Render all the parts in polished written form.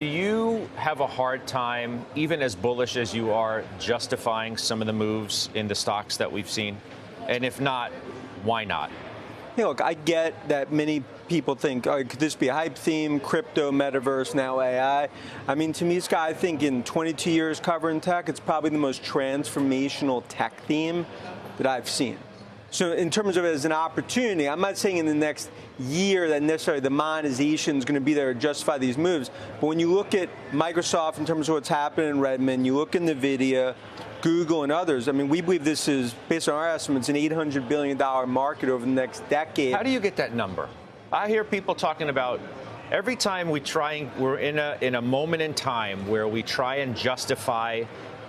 Do you have a hard time, even as bullish as you are, justifying some of the moves in the stocks that we've seen? And if not, why not? Hey, look, I get that many people think, oh, could this be a hype theme, crypto, metaverse, now AI? I mean, to me, Scott, I think in 22 years covering tech, it's probably the most transformational tech theme that I've seen. So in terms of it as an opportunity, I'm not saying in the next year that necessarily the monetization is going to be there to justify these moves. But when you look at Microsoft in terms of what's happening in Redmond, you look in NVIDIA, Google, and others, I mean, we believe this is, based on our estimates, an $800 billion market over the next decade. How do you get that number? I hear people talking about every time we're in a moment in time where we try and justify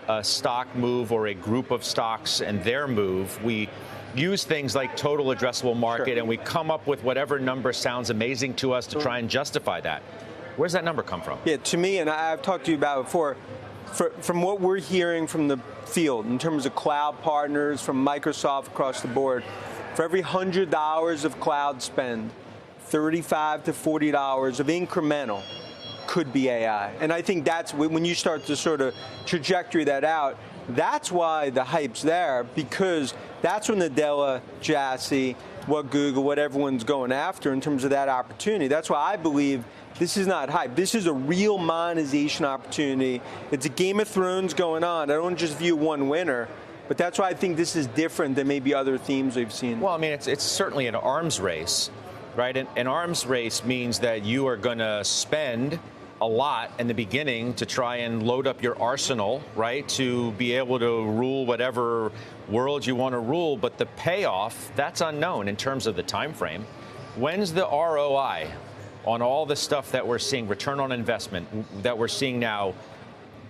a stock move or a group of stocks and their move, we use things like total addressable market, Sure. and we come up with whatever number sounds amazing to us to try and justify that. Where's that number come from? Yeah, to me, and I've talked to you about it before, from what we're hearing from the field in terms of cloud partners, from Microsoft across the board, for every $100 of cloud spend, $35 to $40 of incremental could be AI. And I think that's when you start to sort of trajectory that out, that's why the hype's there, because that's when the Della chassis, what Google, what everyone's going after in terms of that opportunity. That's why I believe this is not hype. This is a real monetization opportunity. It's a Game of Thrones going on. I don't just view one winner, but that's why I think this is different than maybe other themes we've seen. Well, I mean, it's certainly an arms race, right? An arms race means that you are going to spend a lot in the beginning to try and load up your arsenal, right, to be able to rule whatever world you want to rule. But the payoff, that's unknown in terms of the time frame. When's the ROI on all the stuff that we're seeing, return on investment, that we're seeing now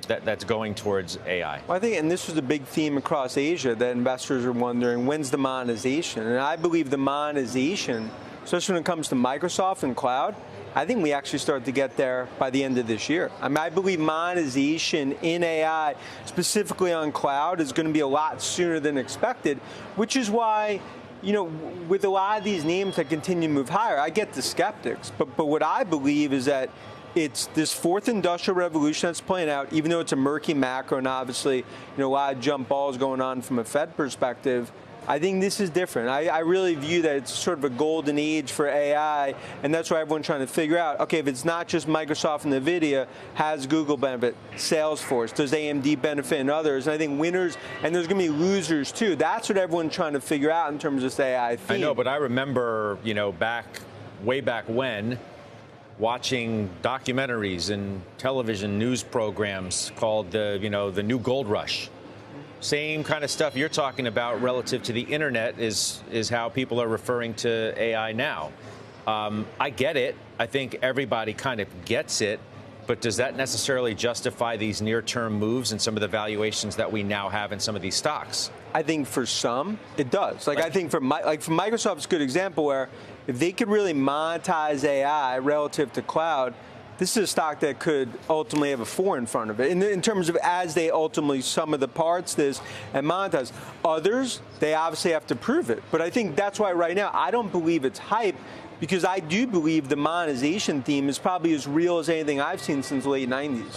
that's going towards AI? Well, I think, and this was a big theme across Asia, that investors are wondering, when's the monetization? And I believe the monetization, especially when it comes to Microsoft and cloud, I think we actually start to get there by the end of this year. I mean, I believe monetization in AI, specifically on cloud, is going to be a lot sooner than expected, which is why, you know, with a lot of these names that continue to move higher, I get the skeptics. But what I believe is that it's this fourth industrial revolution that's playing out, even though it's a murky macro and obviously, you know, a lot of jump balls going on from a Fed perspective. I think this is different. I really view that it's sort of a golden age for AI, and that's why everyone's trying to figure out, okay, if it's not just Microsoft and NVIDIA, has Google benefit? Salesforce, does AMD benefit, and others? And I think winners, and there's going to be losers too. That's what everyone's trying to figure out in terms of this AI theme. I know, but I remember, you know, way back when, watching documentaries and television news programs called the new gold rush. Same kind of stuff you're talking about relative to the internet is how people are referring to AI now. I get it. I think everybody kind of gets it. But does that necessarily justify these near-term moves and some of the valuations that we now have in some of these stocks? I think for some, it does. I think for Microsoft, it's a good example where if they could really monetize AI relative to cloud, this is a stock that could ultimately have a 4 in front of it in terms of as they ultimately sum of the parts this and monetize. Others, they obviously have to prove it. But I think that's why right now I don't believe it's hype, because I do believe the monetization theme is probably as real as anything I've seen since the late 90s.